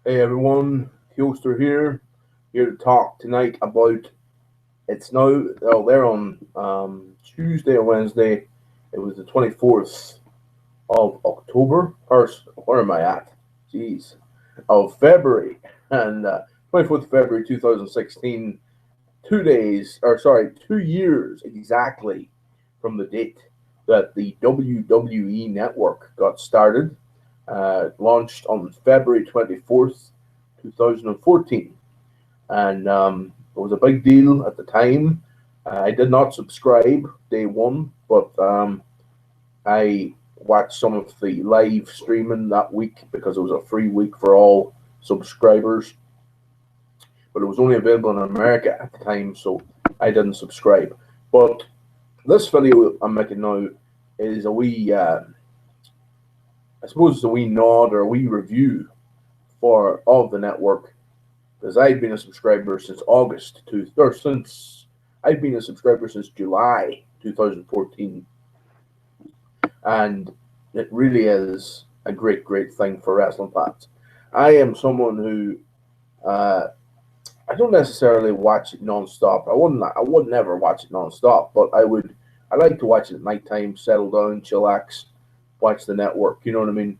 Hey everyone, Hoster here to talk tonight about it's now well they're on Tuesday or Wednesday. It was the 24th of October, or where am I at? Jeez, of February, and 24th of February 2016. 2 days, or sorry, 2 years exactly from the date that the WWE Network got started. Launched on February 24th, 2014. And it was a big deal at the time. I did not subscribe day one, but I watched some of the live streaming that week because it was a free week for all subscribers. But it was only available in America at the time, so I didn't subscribe. But this video I'm making now is a wee, I suppose, it's a wee nod or a wee review of the network, because I've been a subscriber since I've been a subscriber since July 2014, and it really is a great thing for wrestling fans. I am someone who I don't necessarily watch it non-stop. I would never watch it non-stop, but I like to watch it at nighttime, settle down, chillax, watch the network. You know what I mean?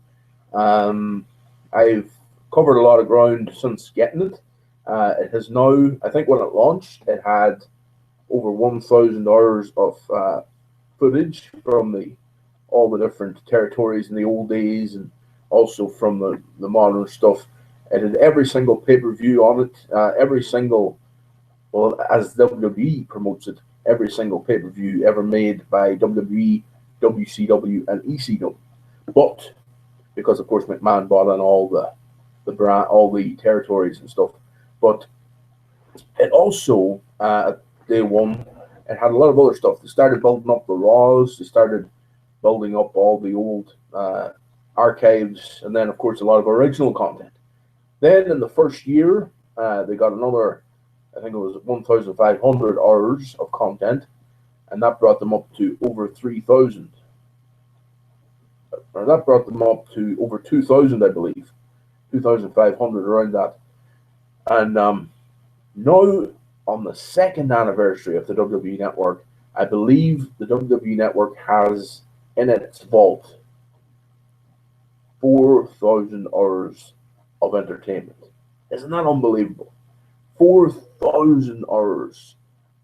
I've covered a lot of ground since getting it. It has now, I think when it launched, it had over 1,000 hours of footage from all the different territories in the old days, and also from the modern stuff. It had every single pay-per-view on it, well, as WWE promotes it, every single pay-per-view ever made by WWE, WCW, and ECW. But because of course McMahon bought in all all the territories and stuff. But it also at day one, it had a lot of other stuff. They started building up the Raws. They started building up all the old archives, and then of course a lot of original content. Then in the first year, they got another, I think it was 1,500 hours of content, and that brought them up to over 3,000. Or that brought them up to over 2,000, I believe, 2,500 around that. And now on the second anniversary of the WWE Network, I believe the WWE Network has in its vault 4,000 hours of entertainment. Isn't that unbelievable? 4,000 hours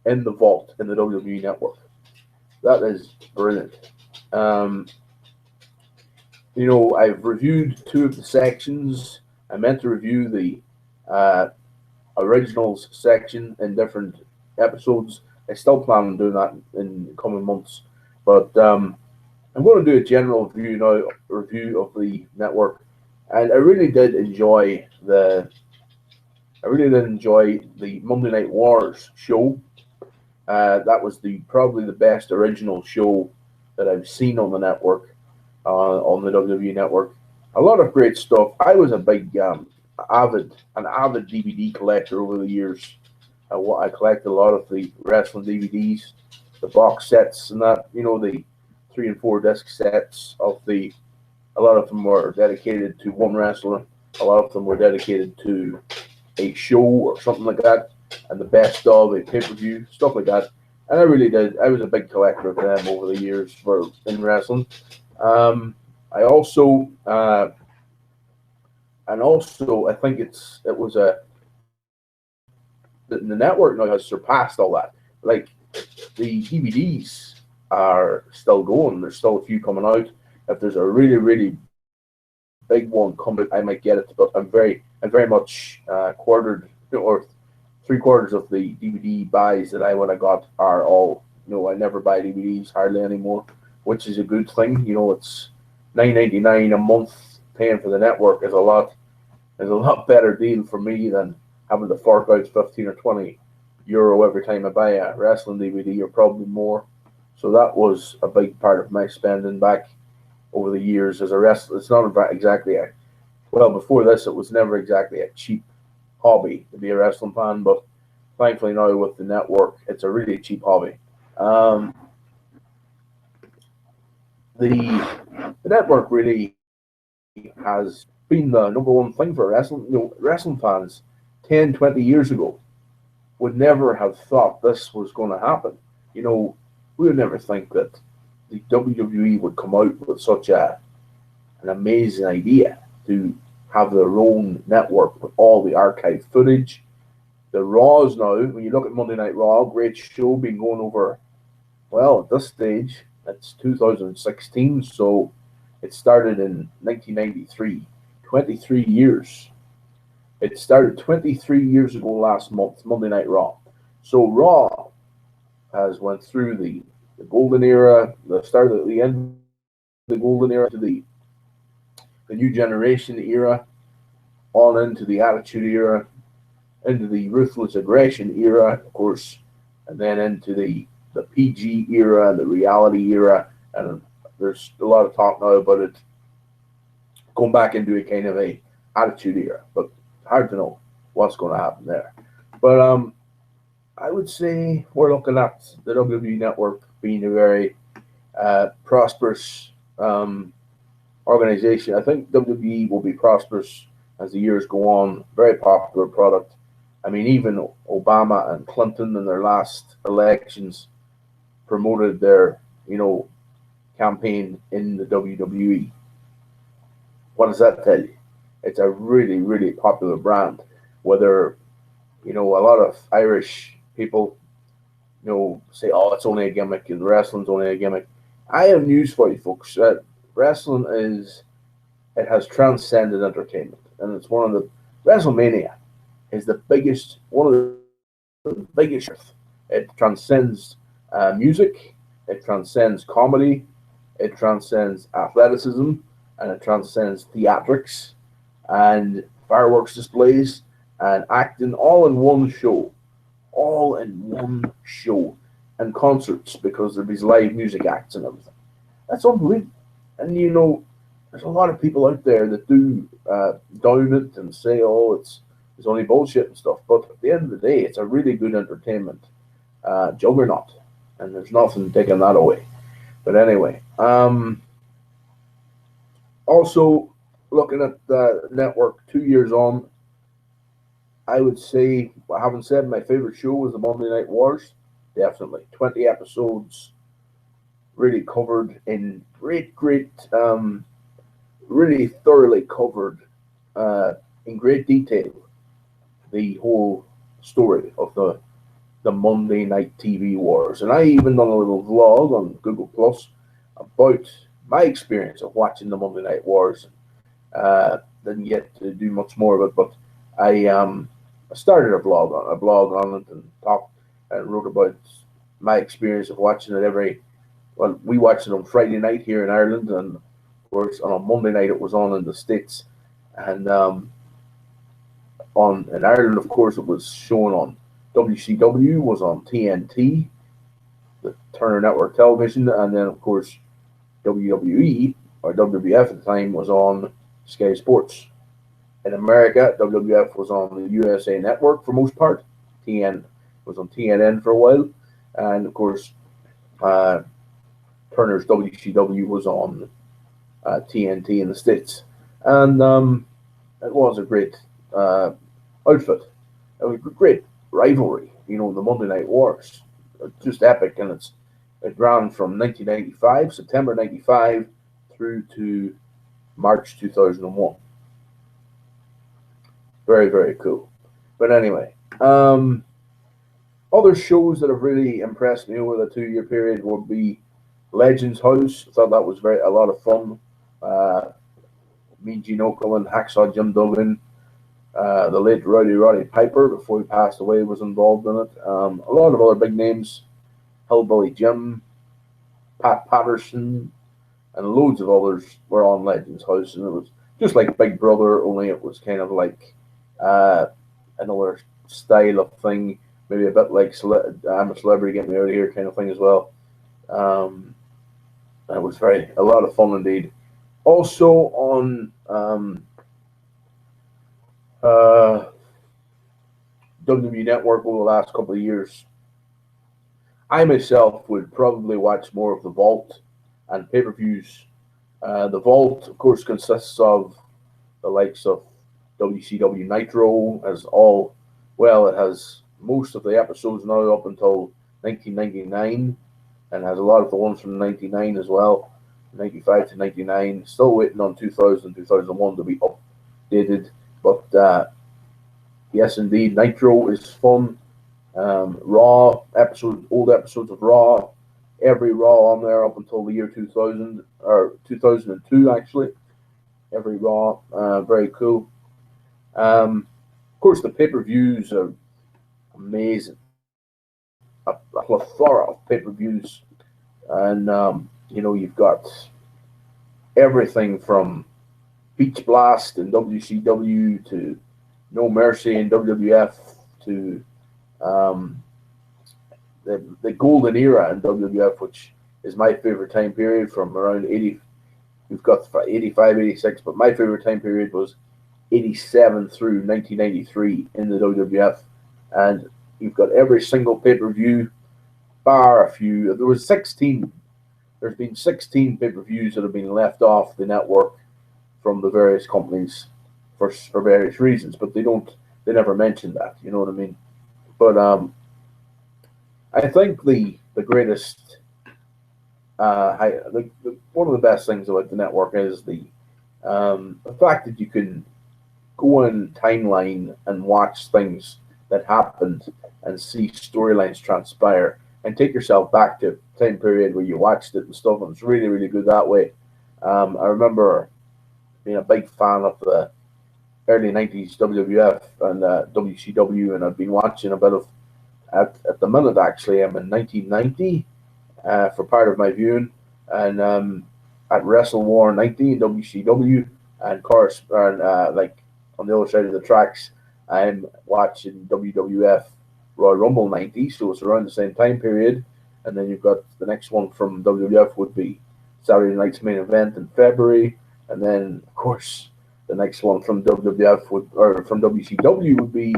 in the vault in the WWE Network. That is brilliant. I've reviewed two of the sections. I meant to review the originals section in different episodes. I still plan on doing that in the coming months. But I'm going to do a general review of the network. And I really did enjoy the Monday Night Wars show. That was probably the best original show that I've seen on the network, on the WWE Network. A lot of great stuff. I was a big avid DVD collector over the years. I collect a lot of the wrestling DVDs, the box sets, and that. The 3 and 4 disc sets of the. A lot of them were dedicated to one wrestler. A lot of them were dedicated to a show or something like that, and the best of a pay-per-view, stuff like that. And I really did. I was a big collector of them over the years in wrestling. I also I think the network now has surpassed all that. Like, the DVDs are still going. There's still a few coming out. If there's a really big one coming, I might get it. But I'm very much quartered, or 3/4 of the DVD buys that I would have got are all. I never buy DVDs hardly anymore, which is a good thing. It's $9.99 a month. Paying for the network is a lot better deal for me than having to fork out 15 or 20 euro every time I buy a wrestling DVD, or probably more. So that was a big part of my spending back over the years as a wrestler. It's not exactly before this, it was never exactly a cheap hobby to be a wrestling fan, but thankfully now with the network, it's a really cheap hobby. The network really has been the number one thing for wrestling. Wrestling fans 10, 20 years ago would never have thought this was going to happen. We would never think that the WWE would come out with such an amazing idea to have their own network with all the archived footage. The Raws now, when you look at Monday Night Raw, great show, been going over, well, at this stage, it's 2016, so it started in 1993, 23 years. It started 23 years ago last month, Monday Night Raw. So Raw has went through the golden era, the start of the end of the golden era to the new generation era, on into the attitude era, into the ruthless aggression era, of course, and then into the PG era, the reality era, and there's a lot of talk now about it going back into a kind of a attitude era, but hard to know what's going to happen there. But I would say we're looking at the WWE Network being a very prosperous organization. I think WWE will be prosperous as the years go on. Very popular product. I mean, even Obama and Clinton in their last elections promoted their, campaign in the WWE. What does that tell you? It's a really, really popular brand. Whether, a lot of Irish people, say, oh, it's only a gimmick and wrestling's only a gimmick. I have news for you, folks. Wrestling it has transcended entertainment. And it's one of the, WrestleMania is one of the biggest. It transcends music, it transcends comedy, it transcends athleticism, and it transcends theatrics and fireworks displays and acting all in one show. All in one show. And concerts, because there's these live music acts and everything. That's unbelievable. And there's a lot of people out there that do down it and say, oh, it's only bullshit and stuff. But at the end of the day, it's a really good entertainment juggernaut. And there's nothing taking that away. But anyway, also looking at the network 2 years on, I would say, I haven't said my favorite show was the Monday Night Wars. Definitely. 20 episodes, really covered in really thoroughly covered in great detail the whole story of the Monday Night TV Wars. And I even done a little vlog on Google Plus about my experience of watching the Monday Night Wars. Didn't get to do much more of it, but I started a blog on it and talked and wrote about my experience of watching it we watched it on Friday night here in Ireland, and of course on a Monday night it was on in the States, and in Ireland, of course, it was shown on WCW, was on TNT, the Turner Network Television, and then of course WWE or WWF at the time was on Sky Sports. In America, WWF was on the USA Network for most part. TN was on TNN for a while, and of course Turner's WCW was on TNT in the States, and it was a great outfit. It was a great rivalry, the Monday Night Wars, just epic, and it ran from 1995, September 95, through to March 2001. Very, very cool. But anyway, other shows that have really impressed me over the 2 year period would be Legends House. I thought that was a lot of fun. Mean Gene Okerlund, Hacksaw Jim Duggan, the late Roddy Piper, before he passed away, was involved in it. A lot of other big names, Hillbilly Jim, Pat Patterson, and loads of others were on Legends House, and it was just like Big Brother, only it was kind of like another style of thing, maybe a bit like I'm a Celebrity, Get Me Out of Here kind of thing as well. It was a lot of fun indeed. Also on WWE Network over the last couple of years, I myself would probably watch more of the Vault and pay-per-views. The Vault, of course, consists of the likes of WCW Nitro, as all, well, it has most of the episodes now up until 1999, and has a lot of the ones from 99 as well, 95 to 99. Still waiting on 2000, 2001 to be updated, but yes, indeed, Nitro is fun. Raw episodes, old episodes of Raw, every Raw on there up until the year 2000 or 2002 actually. Every Raw, very cool. Of course, the pay-per-views are amazing. A plethora of pay-per-views, and you've got everything from Beach Blast in WCW to No Mercy in WWF to the golden era in WWF, which is my favorite time period from around 80. We've got 85, 86, but my favorite time period was 87 through 1993 in the WWF, and you've got every single pay-per-view, bar a few. There was 16. There's been 16 pay-per-views that have been left off the network from the various companies for various reasons, but they never mention that. You know what I mean? But I think the greatest, one of the best things about the network is the fact that you can go in timeline and watch things that happened and see storylines transpire and take yourself back to time period where you watched it and stuff, and it's really, really good that way. I remember being a big fan of the early 90s WWF and WCW, and I've been watching a bit of, at the minute actually, I'm in 1990 for part of my viewing, and at Wrestle War 90 in WCW, and like on the other side of the tracks, I'm watching WWF Royal Rumble 90, so it's around the same time period. And then you've got the next one from WWF would be Saturday Night's Main Event in February, and then of course the next one from WWF from WCW would be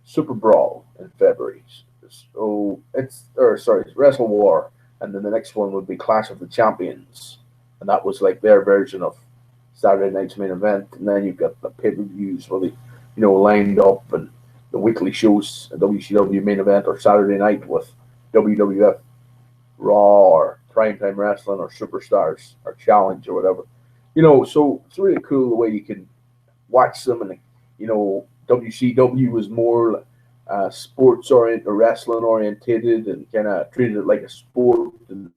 Super Brawl in February. So it's Wrestle War, and then the next one would be Clash of the Champions, and that was like their version of Saturday Night's Main Event. And then you've got the pay-per-views where they, lined up, and the weekly shows, WCW Main Event or Saturday Night with WWF Raw or Primetime Wrestling or Superstars or Challenge or whatever. So it's really cool the way you can watch them. And WCW was more sports oriented or wrestling orientated and kind of treated it like a sport, and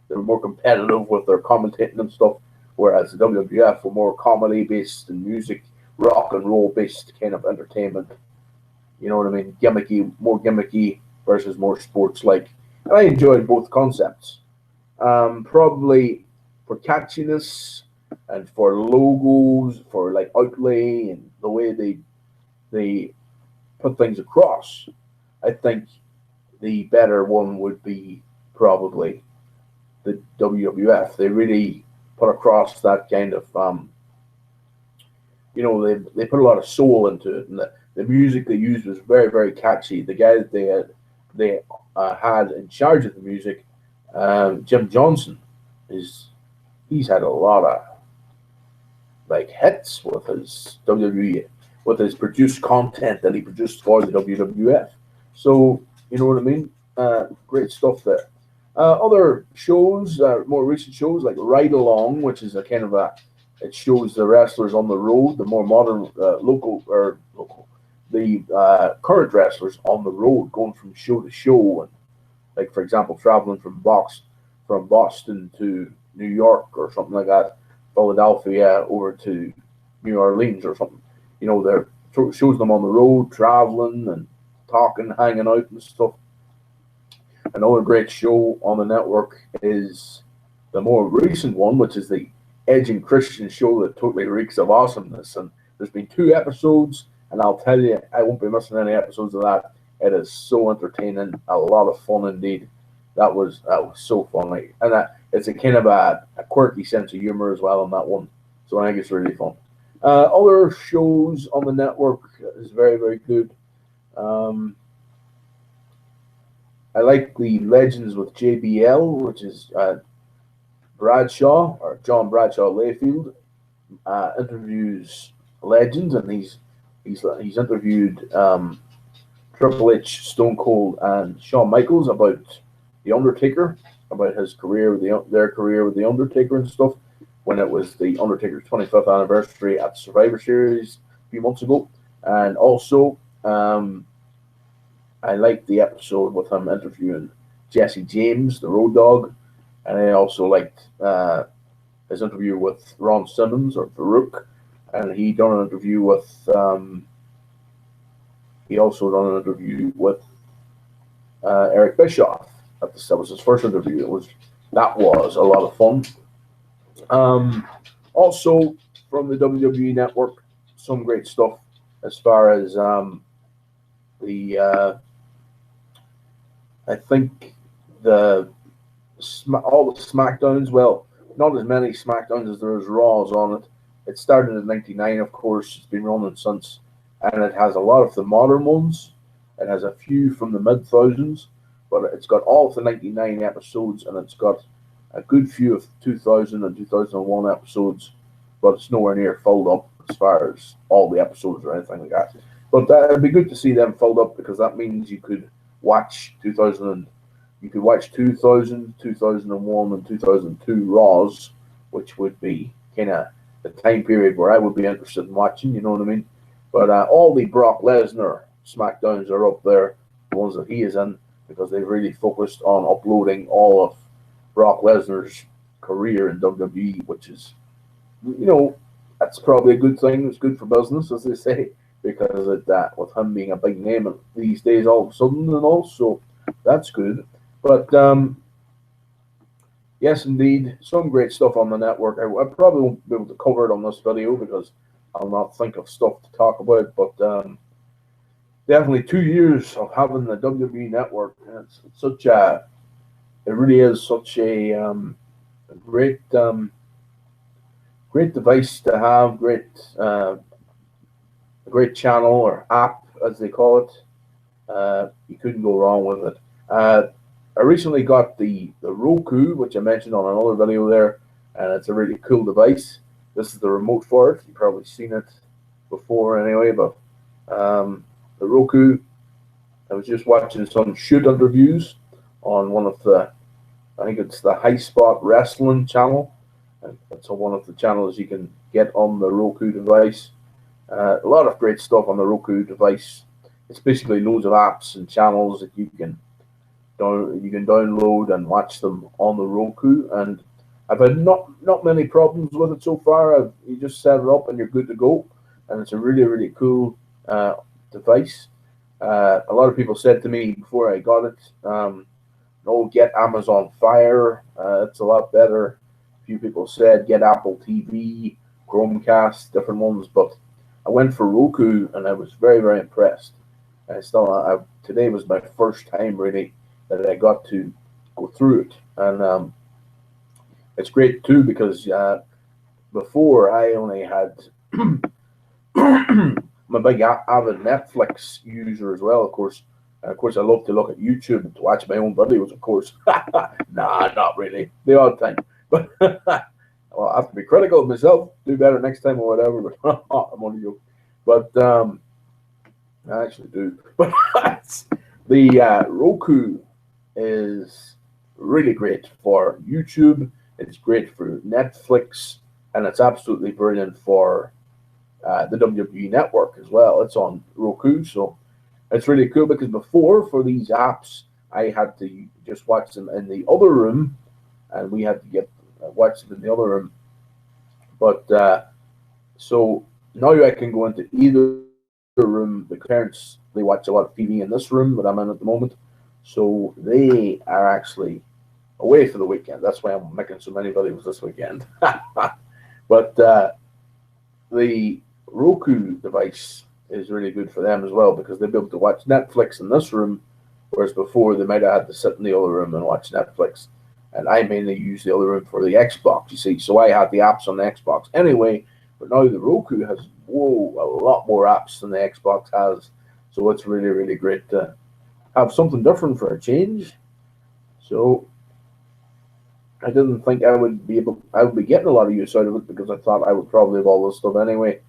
they were more competitive with their commentating and stuff, whereas the WWF were more comedy based and music, rock and roll based kind of entertainment. You know what I mean? More gimmicky versus more sports like. And I enjoyed both concepts. Probably for catchiness and for logos, for like outlay and the way they put things across, I think the better one would be probably the WWF. They really put across that kind of they put a lot of soul into it, and the music they used was very, very catchy. The guy that they had in charge of the music, Jim Johnson, he's had a lot of like hits with his WWE, with his produced content that he produced for the WWF. So you know what I mean? Great stuff there. Other shows, more recent shows like Ride Along, which is a kind of it shows the wrestlers on the road, the more modern the current wrestlers on the road, going from show to show, and like for example, traveling from Boston to New York or something like that, Philadelphia over to New Orleans or something. They're shows them on the road, traveling and talking, hanging out and stuff. Another great show on the network is the more recent one, which is the Edge and Christian show that totally reeks of awesomeness. And there's been 2 episodes, and I'll tell you, I won't be missing any episodes of that. It is so entertaining, a lot of fun indeed. That was so funny, and it's a kind of a quirky sense of humor as well on that one. So I think it's really fun. Other shows on the network is very, very good. I like the Legends with JBL, which is Bradshaw or John Bradshaw Layfield, interviews legends, and he's interviewed Triple H, Stone Cold, and Shawn Michaels about the Undertaker, about his career, their career with the Undertaker and stuff. When it was the Undertaker's 25th anniversary at Survivor Series a few months ago, and also I liked the episode with him interviewing Jesse James, the Road Dogg, and I also liked his interview with Ron Simmons or Farouk, and he done an interview with he also done an interview with Eric Bischoff. That was his first interview. That was a lot of fun. Also from the WWE Network, some great stuff as far as the I think all the SmackDowns. Well, not as many SmackDowns as there is Raws on it. It started in '99, of course. It's been running since, and it has a lot of the modern ones. It has a few from the mid thousands, but it's got all of the '99 episodes, and it's got a good few of 2000 and 2001 episodes, but it's nowhere near filled up as far as all the episodes or anything like that. But it'd be good to see them filled up, because that means you could watch 2000, you could watch 2000, 2001, and 2002 Raws, which would be kind of the time period where I would be interested in watching. You know what I mean? But all the Brock Lesnar SmackDowns are up there, the ones that he is in, because they've really focused on uploading all of Brock Lesnar's career in WWE, which is, that's probably a good thing. It's good for business, as they say, because of that, with him being a big name these days all of a sudden and all, so that's good. But yes, indeed, some great stuff on the network. I probably won't be able to cover it on this video because I'll not think of stuff to talk about, but definitely 2 years of having the WWE Network. It's such a, it really is such a great great device to have, great channel or app, as they call it. You couldn't go wrong with it. I recently got the Roku, which I mentioned on another video there, and it's a really cool device. This is the remote for it. You've probably seen it before anyway, but the Roku, I was just watching some shoot interviews on one of the, I think it's the High Spot Wrestling channel. It's on one of the channels you can get on the Roku device. A lot of great stuff on the Roku device. It's basically loads of apps and channels that you can download and watch them on the Roku. And I've had not many problems with it so far. You just set it up and you're good to go. And it's a really cool device. A lot of people said to me before I got it, no, get Amazon Fire. It's a lot better. A few people said get Apple TV, Chromecast, different ones. But I went for Roku and I was very impressed. And today was my first time really that I got to go through it. And it's great too, because before I only had I'm a big avid Netflix user as well, of course. And of course, I love to look at YouTube to watch my own videos, of course. Nah, not really. The odd time. But well, I have to be critical of myself. Do better next time or whatever. But I'm only joking. But I actually do. But the Roku is really great for YouTube. It's great for Netflix. And it's absolutely brilliant for the WWE Network as well. It's on Roku, so it's really cool, because before, for these apps, I had to just watch them in the other room, and we had to watch them in the other room. But so now I can go into either room. The parents, they watch a lot of TV in this room that I'm in at the moment, so they are actually away for the weekend. That's why I'm making so many videos this weekend. But the Roku device is really good for them as well, because they'll be able to watch Netflix in this room, whereas before they might have had to sit in the other room and watch Netflix. And I mainly use the other room for the Xbox, you see, so I had the apps on the Xbox anyway. But now the Roku has a lot more apps than the Xbox has, so it's really great to have something different for a change. So I didn't think I would be getting a lot of use out of it, because I thought I would probably have all this stuff anyway.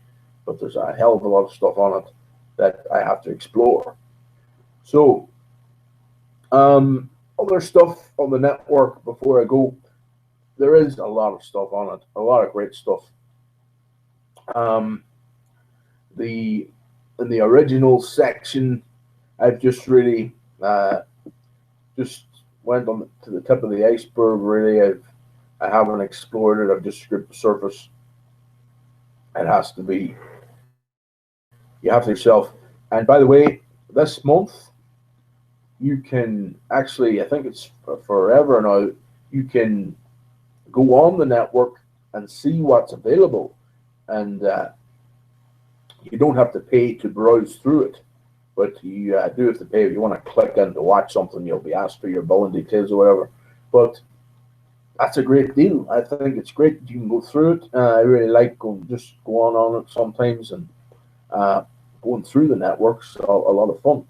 but there's a hell of a lot of stuff on it that I have to explore. So, other stuff on the network before I go. There is a lot of stuff on it, a lot of great stuff. The in the original section, I've just really just went on to the tip of the iceberg. Really, I haven't explored it. I've just scraped the surface. It has to be. You have to yourself. And by the way, this month you can actually, I think it's forever now. You can go on the network and see what's available, and you don't have to pay to browse through it, but you do have to pay if you want to click in to watch something. You'll be asked for your billing details or whatever. But that's a great deal. I think it's great that you can go through it. I really like just going on it sometimes, and going through the networks, a lot of fun.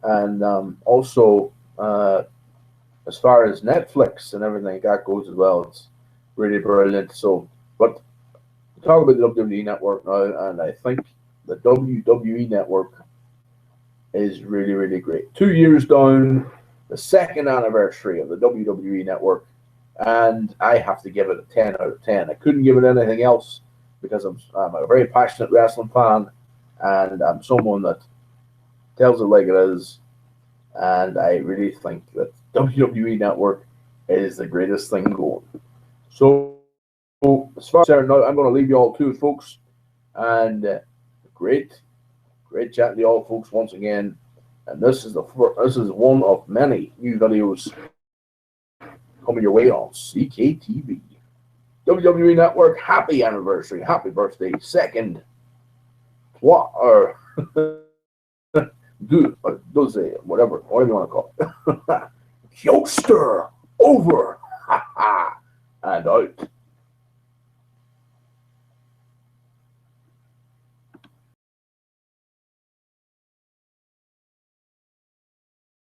And also, as far as Netflix and everything like that goes as well, it's really brilliant. So, but talk about the WWE Network now, and I think the WWE Network is really, really great. 2 years down, the second anniversary of the WWE Network, and I have to give it a 10 out of 10. I couldn't give it anything else because I'm a very passionate wrestling fan, and I'm someone that tells it like it is, and I really think that WWE Network is the greatest thing going. So, as far as now, I'm going to leave you all to it, folks, and great chatting to you all, folks, once again. And this is one of many new videos coming your way on CKTV. WWE Network, happy anniversary, happy birthday, second. What or do those whatever you want to call it. Youngster over and out.